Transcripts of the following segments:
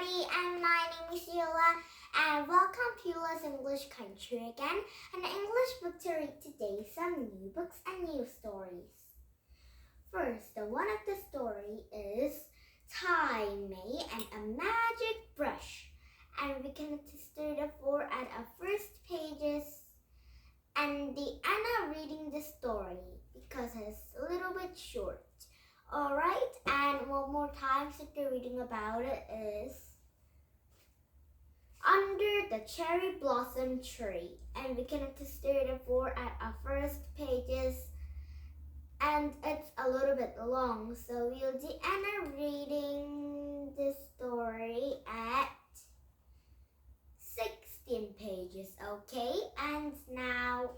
everybody, and my name is Sheila, and welcome to Eula's English Country again, an English book to read today, some new books and new stories. First, the one of the story is Timey and a Magic Brush, and we can start the four at our first pages, and the Anna reading the story because it's a little bit short. Alright, and one more time since you're reading about it is Under the Cherry Blossom Tree. And we can start the four at our first pages. And it's a little bit long, so we'll do Anna reading the story at 16 pages, okay? And now,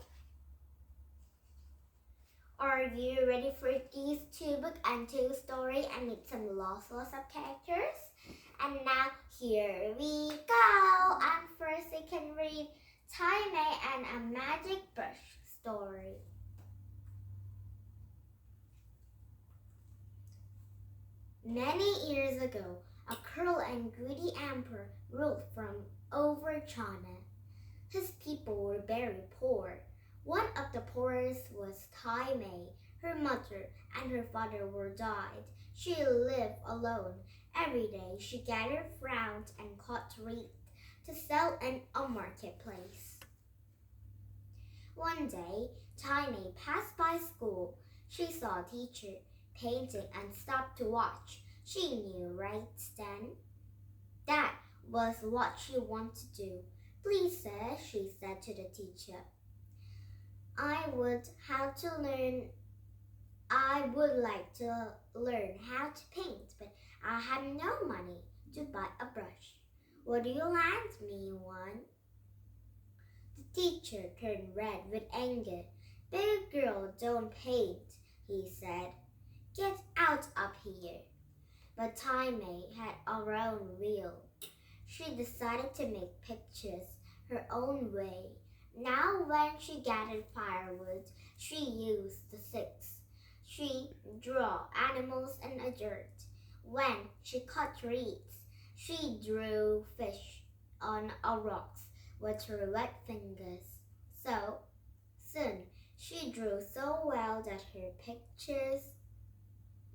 are you ready for these two book and two story and meet some lots of characters? And now here we go. And first I can read Timey and a Magic Brush story. Many years ago, a cruel and greedy emperor ruled from over China. His people were very poor. One of the poorest was Timey. Her mother and her father were died. She lived alone. Every day she gathered flowers and cut wreaths to sell in a marketplace. One day, Timey passed by school. She saw a teacher painting and stopped to watch. She knew right then that was what she wanted to do. Please, sir, she said to the teacher, I would like to learn how to paint, but I have no money to buy a brush. Would you lend me one? The teacher turned red with anger. Big girl, don't paint, he said. Get out of here. But Timey had her own will. She decided to make pictures her own way. Now when she gathered firewood, she used the sticks. She drew animals in the dirt. When she cut reeds, she drew fish on a rocks with her wet fingers. So soon she drew so well that her pictures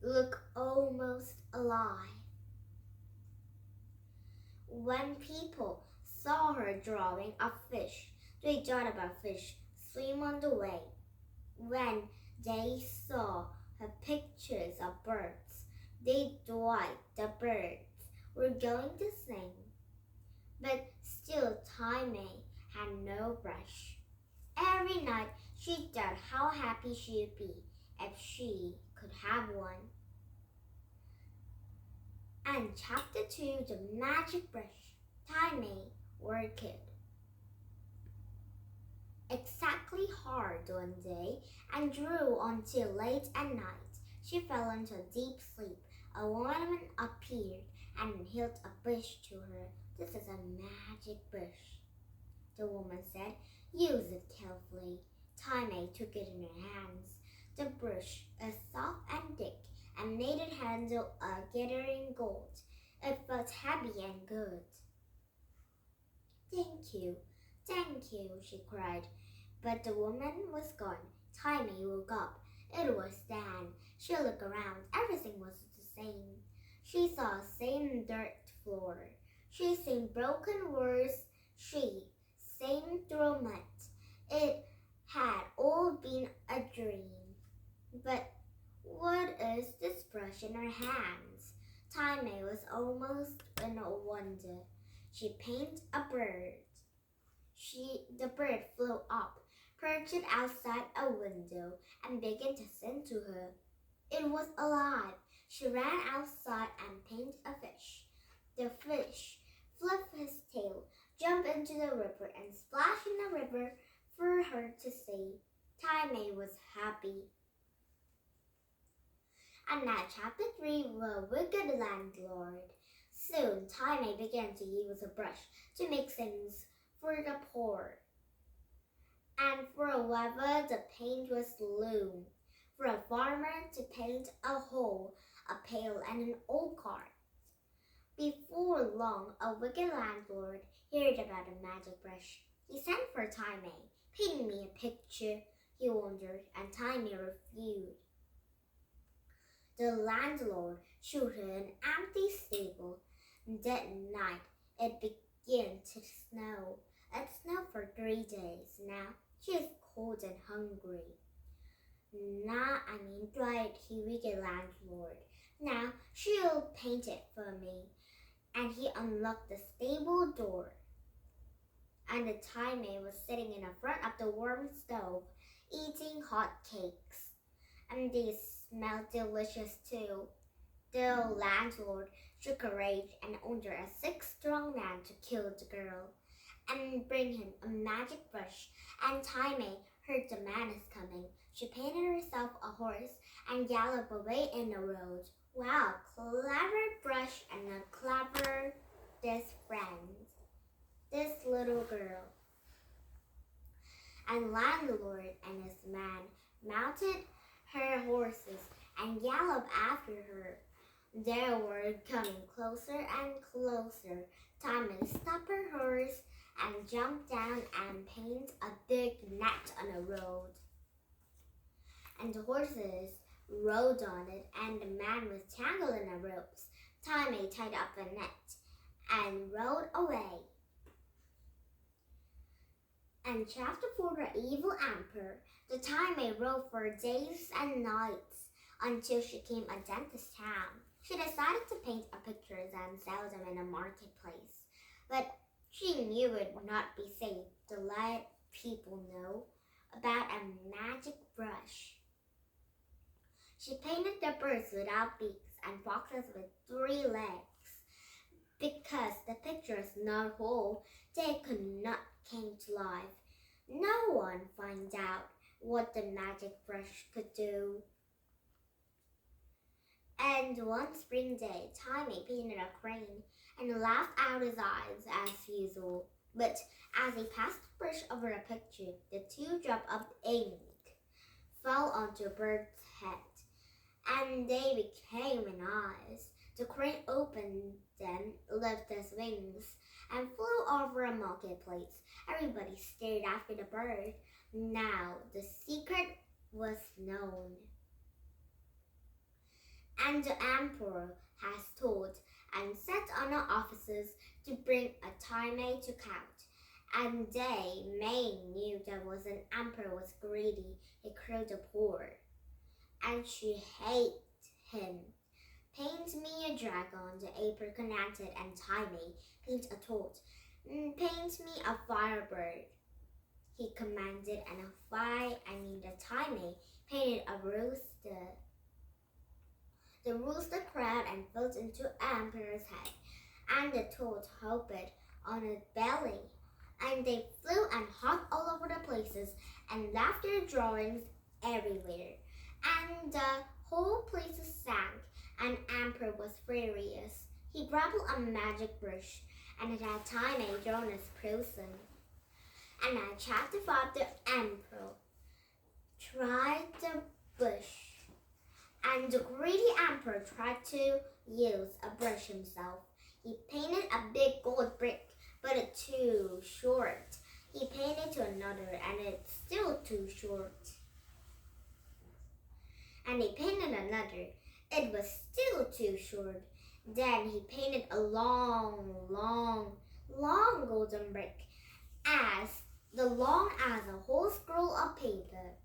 look almost alive. When people saw her drawing a fish, they thought about fish swim on the way. When they saw her pictures of birds, they thought the birds were going to sing. But still Timey had no brush. Every night she thought how happy she'd be if she could have one. And Chapter 2, The Magic Brush. Timey worked exactly hard one day and drew until late at night. She fell into a deep sleep. A woman appeared and held a brush to her. This is a magic brush, the woman said. Use it carefully. Timey took it in her hands. The brush is soft and thick and made it handle a glittering gold. It felt heavy and good. Thank you, she cried. But the woman was gone. Timey woke up. It was Dan. She looked around. Everything was the same. She saw the same dirt floor. She seen broken words. She same through mud. It had all been a dream. But what is this brush in her hands? Timey was almost in a wonder. She painted a bird. The bird flew up, perched outside a window, and began to sing to her. It was alive. She ran outside and painted a fish. The fish flipped his tail, jumped into the river, and splashed in the river for her to see. Timey was happy. And now Chapter 3, The Wicked Landlord. Soon Timey began to use a brush to make things for the poor. And for a weaver, the paint was loom. For a farmer, to paint a hoe, a pail, and an old cart. Before Before long, a wicked landlord heard about a magic brush. He sent for Timmy. Paint me a picture, he ordered, and Timmy refused. The landlord showed her an empty stable. That night, it began to snow. It snowed for 3 days now. She is cold and hungry. Cried he wicked landlord. Now she'll paint it for me. And he unlocked the stable door. And the Timmy was sitting in the front of the warm stove, eating hot cakes. And they smelled delicious too. The landlord shook a rage and ordered a 6 strong man to kill the girl and bring him a magic brush. And Timmy heard the man is coming. She painted herself a horse and galloped away in the road. Wow, clever brush and a clever this friend, this little girl. And landlord and his man mounted her horses and galloped after her. They were coming closer and closer. Timmy stopped her horse and jumped down and painted a big net on the road. And the horses rode on it, and the man was tangled in the ropes. Timmy tied up the net and rode away. And chapter 4, The Evil Emperor. The Timmy rode for days and nights until she came a dentist town. She decided to paint a pictures and sell them in a marketplace, but she knew it would not be safe to let people know about a magic brush. She painted the birds without beaks and foxes with 3 legs. Because the picture is not whole, they could not come to life. No one finds out what the magic brush could do. And one spring day, Timmy painted a crane and laughed out his eyes as usual. But as he passed the brush over the picture, the 2 drops of ink fell onto a bird's head, and they became an eyes. The crane opened them, lifted his wings, and flew over a marketplace. Everybody stared after the bird. Now the secret was known. And the emperor has told and set on the officers to bring a Timmy to count. And they knew there was an emperor was greedy, he killed the poor. And she hated him. Paint me a dragon, the emperor commanded, and Timmy paint a toad. Paint me a firebird, he commanded, and the Timmy painted a rooster. The rooster cried and fell into the emperor's head, and the toad hopped on his belly. And they flew and hopped all over the places and left their drawings everywhere. And the whole place sank, and emperor was furious. He grabbed a magic brush, and it had Timmy drawn his prison. And at chapter 5, the emperor tried the bush. And the greedy emperor tried to use a brush himself. He painted a big gold brick, but it's too short. He painted to another, and it's still too short. And he painted another. It was still too short. Then he painted a long golden brick, as long as a whole scroll of paper.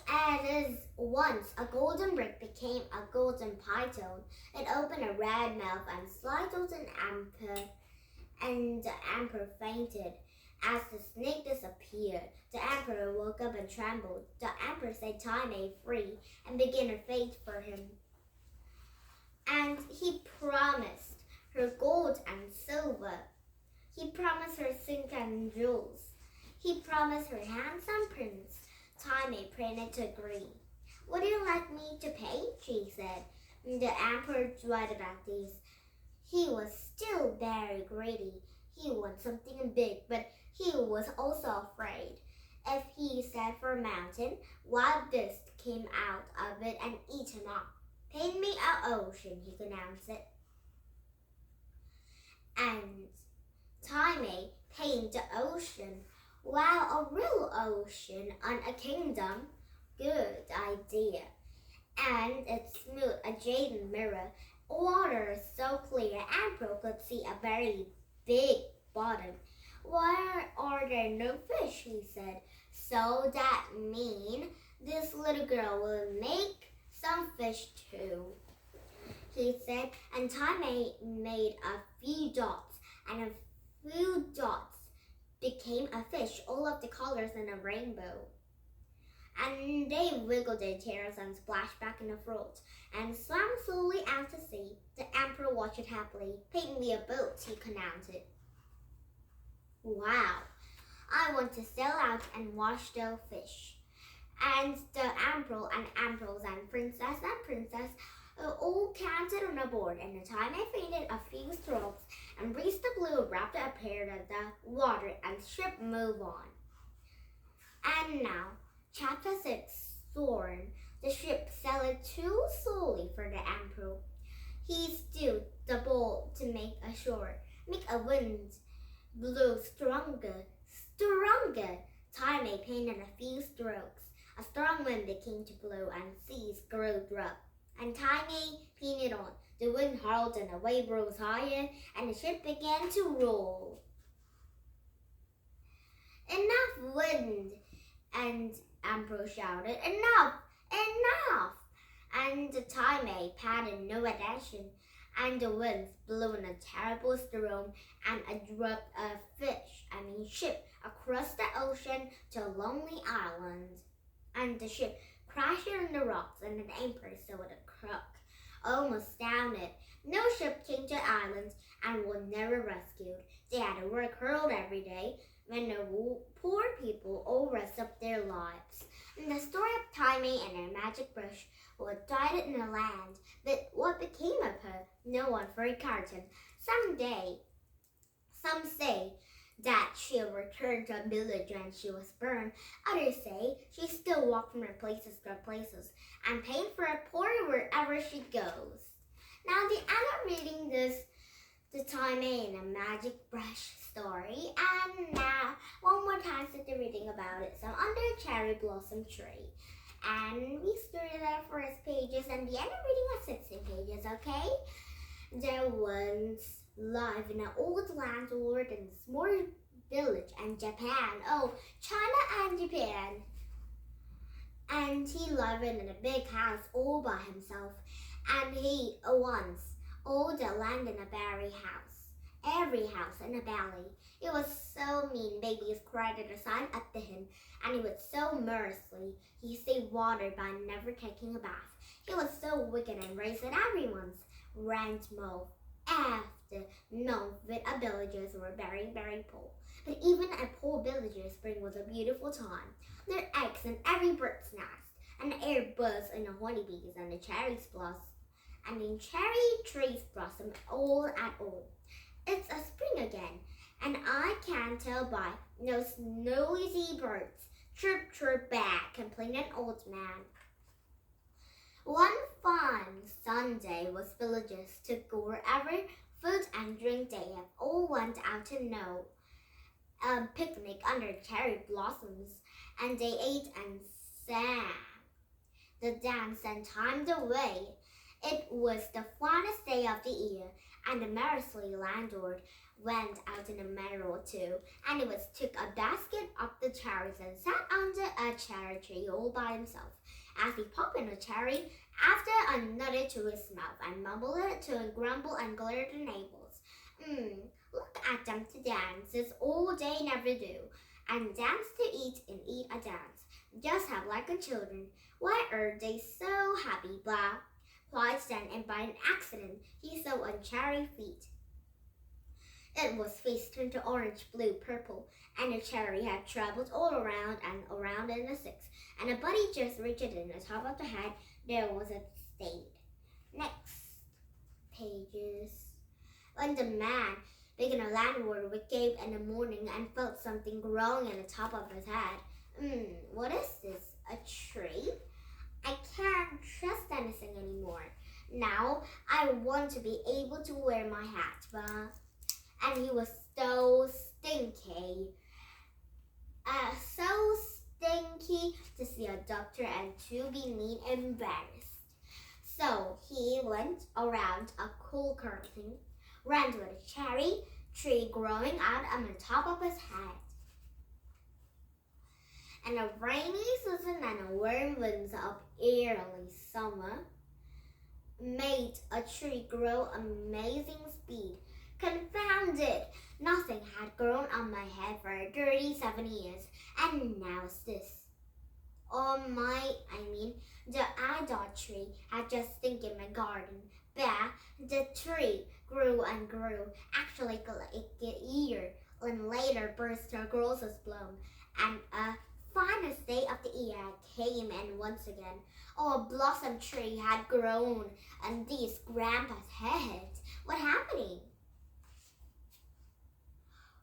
As once a golden brick became a golden python, it opened a red mouth and swallowed an emperor, and the emperor fainted. As the snake disappeared, the emperor woke up and trembled. The emperor set Timmy free and began a fate for him. And he promised her gold and silver. He promised her silk and jewels. He promised her handsome prince. Timmy pretended to agree. Would you like me to pay? She said. The emperor dread about this. He was still very greedy. He wanted something big, but he was also afraid. If he set for a mountain, wild beasts came out of it and eat him up. Paint me an ocean, he announced it. and Timmy paint the ocean, while a real ocean on a kingdom. Good idea. And it smooth a jade mirror. Water so clear April could see a very big bottom. Why are there no fish? He said. So that mean this little girl will make some fish too, he said, and Tommy made a few dots, and a few dots became a fish, all of the colors in a rainbow. And they wiggled their tails and splashed back in the float and swam slowly out to sea. The emperor watched it happily. Paint me a boat, he commanded. Wow, I want to sail out and watch the fish. And the emperor and empress and princess all counted on a board, and the time I painted a few strokes and breezed the blue wrapped appeared at the water and ship moved on. And now, Chapter 6, Storm. The ship sailed too slowly for the emperor. He stood the boat to make a wind blow stronger. Timmy painted a few strokes. A strong wind began to blow and seas grew rough. And Timmy painted on. The wind howled and the wave rose higher and the ship began to roll. Enough wind! And Emperor shouted, Enough! Enough! And Timmy paid no attention, and the winds blew in a terrible storm and dropped a ship across the ocean to a lonely island. And the ship crashed on the rocks, and the emperor saw the crook, almost down it. No ship came to the island and was never rescued. They had to work hard every day when the poor people all risked up their lives. And the story of Timmy and her magic brush was died in the land, but what became of her, no one forgotten. Some say that she returned to a village when she was burned. Others say she still walked from places to places and paid for a poor wherever she goes. Now the end of reading the Timmy and a magic brush story, and now one more time sit the reading about it. So under a cherry blossom tree, and we started at first pages, and the end of reading was 16 pages. Okay, there once lived in an old landlord in a small village in Japan. Oh, China and Japan. And he lived in a big house all by himself, and he once owned the land in a berry house. Every house in a valley. It was so mean, babies cried at the sun up to him, and he was so merciless. He saved water by never taking a bath. He was so wicked and raised everyone's rent mouth. After none with a villagers were very, very poor. But even a poor villager's spring was a beautiful time. There were eggs in every bird's nest, and the air buzzed in the honeybees, and the cherries blossomed, and the cherry trees blossomed all at all. It's a spring again, and I can tell by those noisy birds. Chirp, chirp back, complained an old man. One fine Sunday was villagers took wherever food and drink they have all went out to know a picnic under cherry blossoms, and they ate and sang the dance and timed away. It was the finest day of the year, and the merciless landlord went out in the meadow too, and he took a basket of the cherries and sat under a cherry tree all by himself. As he popped in a cherry after another to his mouth, and mumbled it to and grumbled and glared at the neighbors. Look at them to dance, it's all they never do, and dance to eat and eat a dance. Just have like a children. Why are they so happy? Blah. Plied then, and by an accident he saw a cherry feet. It was face turned to orange, blue, purple, and the cherry had traveled all around and around in the six, and a buddy just reached it in the top of the head. There was a stayed. Next pages. When the man began a landlord gave in the morning and felt something growing in the top of his head. What is this? A tree? I can't trust anything anymore. Now I want to be able to wear my hat, but and he was so stinky. So stinky to see a doctor and to be mean embarrassed. So he went around a cool curtain, ran to a cherry tree growing out on the top of his head. And a rainy season and a warm winds of early summer made a tree grow amazing speed. Confounded! Nothing had grown on my head for 37 years, and now it's this. The adult tree had just stink in my garden. But the tree grew and grew, actually got a year, and later burst her grossest bloom, and a finest day of the year came in once again. A blossom tree had grown, and this Grandpa's head. What happening?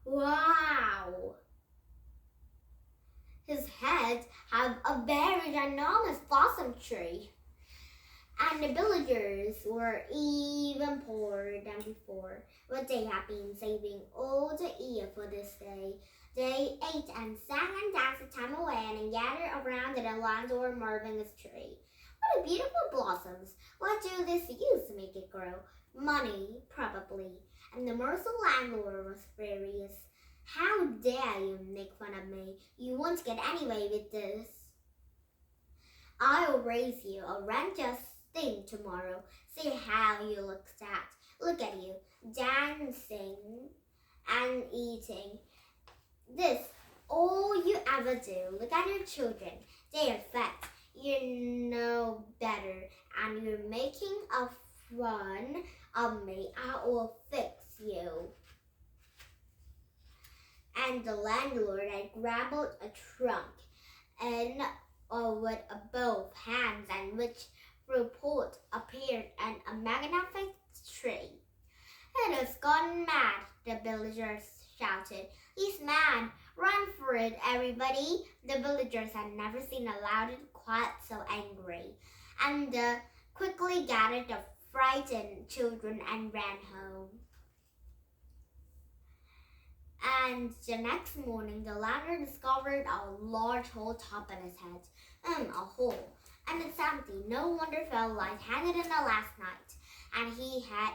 Wow! His head had a very enormous blossom tree. And the villagers were even poorer than before, but they had been saving all the year for this day. They ate and sang and danced the time away and gathered around the landlord Marvin's tree. What a beautiful blossoms! What do this use to make it grow? Money, probably. And the merciful landlord was furious. How dare you make fun of me? You won't get anyway with this. I'll raise you a rent-just thing tomorrow. See how you look at you, dancing and eating. This all you ever do. Look at your children. They are fat. You know better, and you're making a fun of me. I will fix you. And the landlord had grabbed a trunk and with both hands, and which report appeared and a magnificent tree. It has gone mad, the villagers shouted. He's mad! Run for it, everybody! The villagers had never seen a Aladdin quite so angry, and quickly gathered the frightened children and ran home. And the next morning, the landlord discovered a large hole top in his head. A hole. And it's empty. No wonder it felt like hanging in the last night. And he had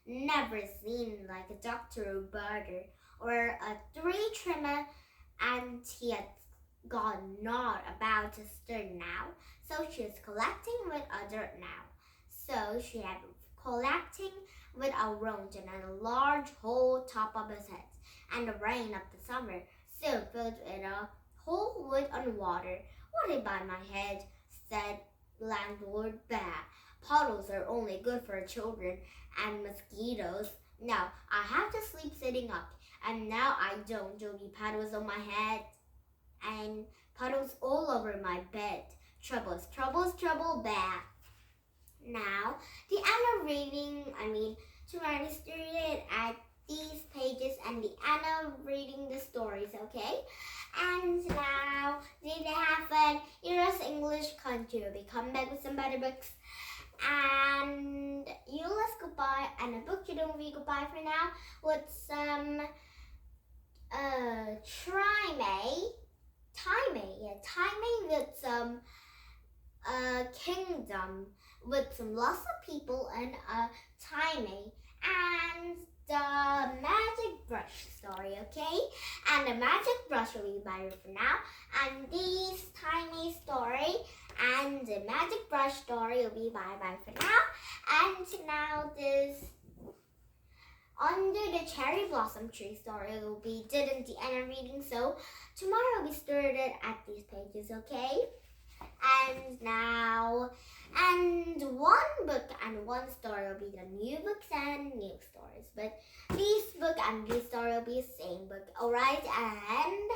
never seen like a doctor or barber or a tree trimmer, and he had got not about to stir now. So she is collecting with a dirt now. So she had collecting with a round and a large hole top of his head. And the rain of the summer soon filled it a whole wood and water. What about my head? Said landlord. Bah, puddles are only good for children and mosquitoes. Now I have to sleep sitting up, and now I don't be puddles on my head and puddles all over my bed. Troubles, bah. Now the end of reading, to register it at these pages and the end of reading the stories, okay? And now, did they have fun? Here's English Country. We'll come back with some better books. And you let's goodbye. And a book you don't read goodbye for now with some Time with some kingdom with some lots of people and Time and the magic brush story, okay? And the magic brush will be by for now, and this tiny story and the magic brush story will be bye for now. And now this under the cherry blossom tree story will be didn't the end of reading, so tomorrow we started at these pages, okay? And now, and one book and one story will be the new books and new stories. But this book and this story will be the same book, alright? And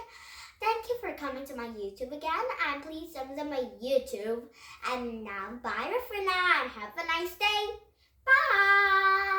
thank you for coming to my YouTube again. And please subscribe to my YouTube. And now, bye for now and have a nice day. Bye!